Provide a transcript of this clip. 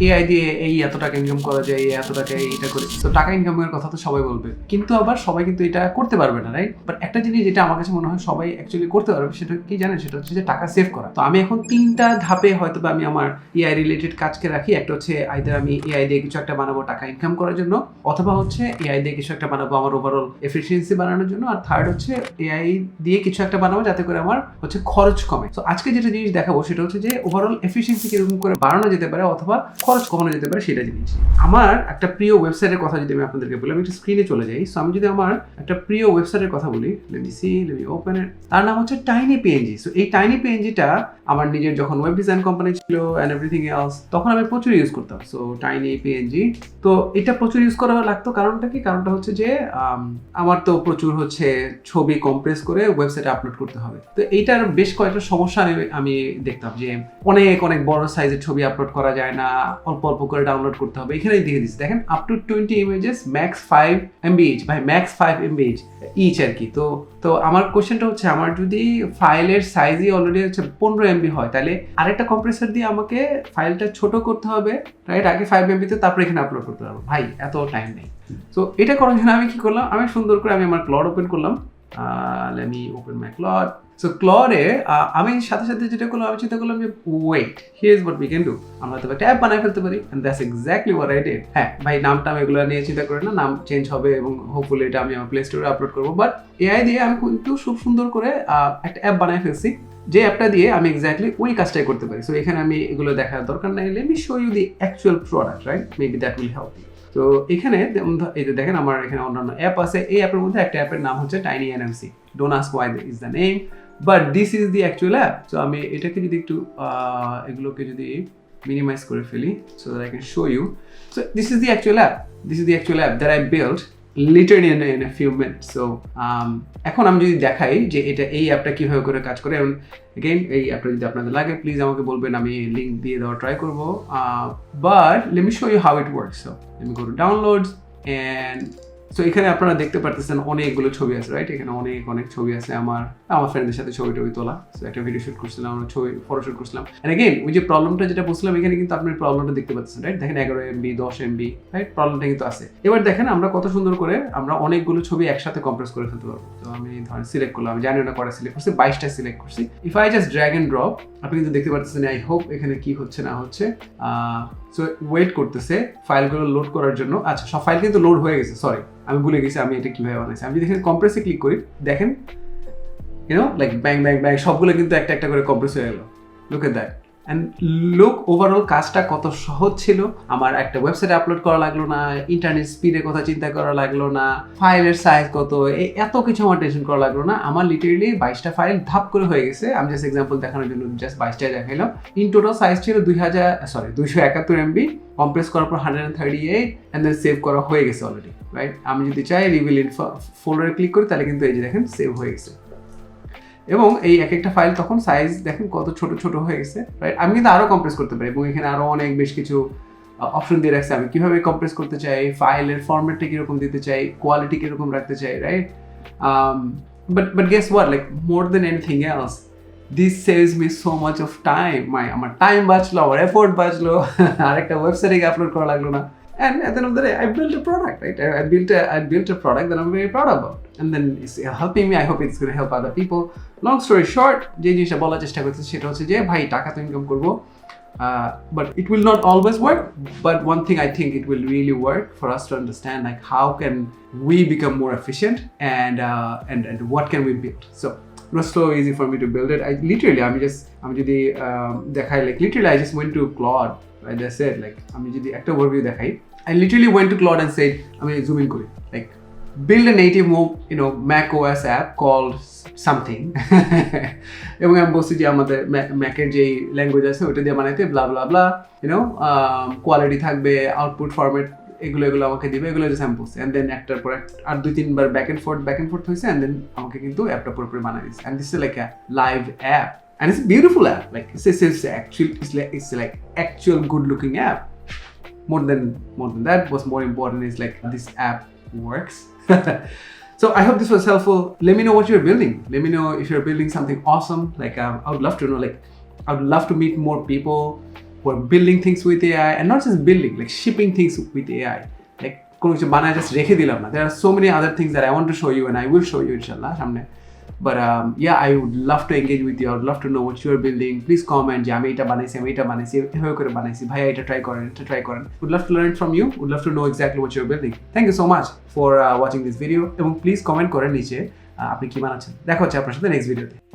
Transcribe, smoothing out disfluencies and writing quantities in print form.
AI দিয়ে এই এত টাকা ইনকাম করা যায়, এই এত টাকা এইটা করে। তো টাকা ইনকামের কথা তো সবাই বলবে, কিন্তু আবার সবাই কিন্তু এটা করতে পারবে না, রাইট? বাট একটা জিনিস যেটা আমার কাছে মনে হয় সবাই অ্যাকচুয়ালি করতে পারবে, সেটা কি জানেন? সেটা হচ্ছে যে টাকা সেভ করা। তো আমি এখন 3টা ধাপে হয়তো বা আমি আমার এআই রিলেটেড কাজকে রাখি। একটা হচ্ছে আইদার আমি এআই দিয়ে কিছু একটা বানাবো টাকা ইনকাম করার জন্য, অথবা হচ্ছে এআই দিয়ে কিছু একটা বানাবো আমার ওভারঅল এফিসিয়েন্সি বানানোর জন্য, আর থার্ড হচ্ছে এআই দিয়ে কিছু একটা বানাবো যাতে করে আমার হচ্ছে খরচ কমে। তো আজকে যেটা জিনিস দেখাবো সেটা হচ্ছে যে ওভারঅল এফিসিয়েন্সি কিরকম করে বাড়ানো যেতে পারে অথবা খরচ কমানো যেতে পারে সেটা জিনিস। আমার একটা প্রিয় ওয়েবসাইটের কথা যদি আমি আপনাদেরকে বলি, আমি একটু স্ক্রিনে চলে যাই। সো আমি যদি আমার একটা প্রিয় ওয়েবসাইটের কথা বলি, লেট মি ওপেন ইট। তার নাম হচ্ছে টাইনি পিএনজি। সো এই টাইনি পিএনজিটা আমার নিজের যখন ওয়েব ডিজাইন কোম্পানি ছিল এন্ড এভরিথিং এলস, তখন আমি প্রচুর ইউজ করতাম। সো টাইনি পিএনজি, তো এটা প্রচুর ইউজ করা লাগতো। কারণটা কি? কারণটা হচ্ছে যে আমার তো প্রচুর হচ্ছে ছবি কম্প্রেস করে ওয়েবসাইটে আপলোড করতে হবে। তো এইটার বেশ কয়েকটা সমস্যা আমি দেখতাম, যে অনেক অনেক বড় সাইজের ছবি আপলোড করা যায় না, অল্প অল্প করে ডাউনলোড করতে হবে। এখানেই দিয়ে দিচ্ছি, দেখেন up to 20 images, max 5 MB each. ভাই ম্যাক্স 5 MB ইচ আর কি। তো আমার কোশ্চেনটা হচ্ছে, আমার যদি ফাইলের সাইজই অলরেডি হচ্ছে 15 MB হয়, তাহলে আরেকটা কম্প্রেসর দিয়ে আমাকে ফাইলটা ছোট করতে হবে, রাইট? আগে 5 MB তে, তারপরে এখানে আপলোড করতে হবে। ভাই এত টাইম নেই। তো এটা করার জন্য আমি কি করলাম, আমি সুন্দর করে আমি আমার ক্লড ওপেন করলাম। Let me open my Claude. So ক্লডে আমি সাথে সাথে যেটা করলাম, আমি চিন্তা করলাম যে wait, here is what we can do. আমরা তো একটা অ্যাপ বানাই ফেলতে পারি, and that's exactly what I did. হ্যাঁ ভাই, নামটা আমি এগুলো নিয়ে চিন্তা করি না, নাম চেঞ্জ হবে এবং হোপফুলি এটা আমি আমার প্লে স্টোরে আপলোড করবো। বাট এআই দিয়ে আমি কিন্তু খুব সুন্দর করে একটা অ্যাপ বানাই ফেলছি, যে অ্যাপটা দিয়ে আমি এক্স্যাক্টলি ওই কাজটাই করতে পারি। সো এখানে আমি এগুলো দেখার দরকার নাই। Let me show you the actual product, right? Maybe that will help you. তো এখানে এই যে দেখেন, আমার এখানে অন্যান্য অ্যাপ আছে। এই অ্যাপের মধ্যে একটা অ্যাপের নাম হচ্ছে tiny NMC. Don't ask why is the name, but this is the actual app. So আমি এটাকে যদি একটু এগুলোকে যদি মিনিমাইজ করে ফেলি, so that I can show you. So this is the actual app. This is the actual app that I built literally in a few minutes. So এখন আমি যদি দেখাই যে এটা এই অ্যাপটা কিভাবে করে কাজ করে, এবং এগেইন এই অ্যাপটা যদি আপনাদের লাগে প্লিজ আমাকে বলবেন, আমি লিঙ্ক দিয়ে দেওয়ার ট্রাই করবো। But let me show you how it works. So let me go to downloads and so এখানে আপনারা দেখতে পারতেছেন অনেকগুলো ছবি আছে, রাইট? এখানে অনেক অনেক ছবি আছে আমার ফ্রেন্ডদের সাথে ছবি তোলা। সো একটা ভিডিও শুট করছিলাম, আমরা ছবি ফটোশুট করছিলাম। এন্ড এগেইন ওই যে প্রবলেমটা যেটা বলছিলাম, এখানে কিন্তু আপনি প্রবলেমটা দেখতে পাচ্ছেন, রাইট? দেখেন 11 MB 10 MB, রাইট? প্রবলেমটা কিন্তু আছে। এবার দেখেন আমরা কত সুন্দর করে আমরা অনেকগুলো ছবি একসাথে কম্প্রেস করে ফেলতে পারবো। তো আমি ধরেন সিলেক্ট করলাম, আমি জানি না কটা সিলেক্ট করছি, 22টা সিলেক্ট করছি। If I just drag and drop, আপনি কিন্তু দেখতে পাচ্ছেন। আই হোপ এখানে কি হচ্ছে না হচ্ছে। সো ওয়েট করতেছে ফাইলগুলো লোড করার জন্য। আচ্ছা, সব ফাইল কিন্তু লোড হয়ে গেছে। সরি, আমি ভুলে গেছি আমি এটা কিভাবে বানাইছি। আমি যদি এখানে কম্প্রেসে ক্লিক করি, দেখেন লাইক ব্যাং ব্যাং ব্যাং সবগুলো কিন্তু একটা একটা করে কম্প্রেস হয়ে গেল। Look at that. And look overall কাজটা কত সহজ ছিল। আমার একটা ওয়েবসাইটে আপলোড করা লাগলো না, ইন্টারনেট স্পিডের কথা চিন্তা করা লাগলো না, ফাইলের সাইজ কত, এত কিছু আমার টেনশন করা লাগলো না। আমার লিটারেলি 22টা ফাইল ধাপ করে হয়ে গেছে। আমি জাস্ট এক্সাম্পল দেখানোর জন্য জাস্ট 22টাই দেখাইলাম। ইন টোটাল সাইজ ছিল 271 MB, কম্প্রেস করার পর 138, অ্যান্ড দেন সেভ করা হয়ে গেছে অলরেডি, রাইট? আমি যদি চাই রিভিল ইন ফোল্ডারে ক্লিক করি, তাহলে কিন্তু এই যে দেখেন সেভ হয়ে গেছে। এবং এই এক একটা ফাইল তখন সাইজ দেখেন কত ছোট ছোট হয়ে গেছে, রাইট? আমি কিন্তু আরো কম্প্রেস করতে পারি, এবং এখানে আরো অনেক বেশ কিছু অপশন দিয়ে রাখছি আমি কিভাবে কম্প্রেস করতে চাই, ফাইলের ফরম্যাটটা কিরকম দিতে চাই, কোয়ালিটি কিরকম রাখতে চাই, right? But guess what, like more than anything else, this saves me so much of time. আমার টাইম বাঁচলো, আমার এফোর্ট বাঁচলো, আরেকটা ওয়েবসাইটে আপলোড করা লাগলো না। And at the end of the day, I built a product, right? I built a product that I'm very proud about. And then it's helping me. I hope it's going to help other people. Long story short, যে জিনিসটা বলার চেষ্টা করছি সেটা হচ্ছে যে ভাই টাকা তো ইনকাম করবো, but it will not always work. But one thing I think it will really work for us to understand, like how can we become more efficient, and what can we build. So it was so easy for me to build it. আমি যদি দেখাই, like literally I just went to Claude. As I said, like আমি যদি একটা overview দেখাই, I literally went to Claude and said, আমি zoom in করি, like build a native Mac OS app called something এবং আমি বলছি যে আমাদের ম্যাকের যে ল্যাঙ্গুয়েজ আছে ওটা দিয়ে বানাইতে ব্লা ব্লা ব্লা, কোয়ালিটি থাকবে, আউটপুট ফরম্যাট এগুলো আমাকে দিবে, এগুলো যে স্যাম্পলস। অ্যান্ড দেন একটার পর আর 2-3 বার ব্যাক এন্ড ফোর্থ হয়েছে, অ্যান্ড দেন আমাকে কিন্তু অ্যাপটা পুরোপুরি বানাই দিচ্ছে। And this is like a live app, and it's a beautiful app. Like it's like actual good looking app. More than that, what's more important is like this app works. So I hope this was helpful. Let me know what you're building. Let me know if you're building something awesome. Like I would love to know, like I would love to meet more people who are building things with AI, and not just building, like shipping things with AI. Like কোনো কিছু বানায় just রেখে দিলাম না. There are so many other things that I want to show you, and I will show you inshallah সামনে. But yeah, I would love to engage with you. I would love to know what you are building. Please comment যে আমি এটা বানাইছি, এভাবে করে বানাইছি, ভাইয়া এটা ট্রাই করেন. Would love to learn from you. Would love to know exactly what you are building. Thank you so much for watching this video. এবং প্লিজ কমেন্ট করেন নিচে আপনি কি বানাচ্ছেন. দেখা হচ্ছে আপনার সাথে নেক্সট ভিডিওতে.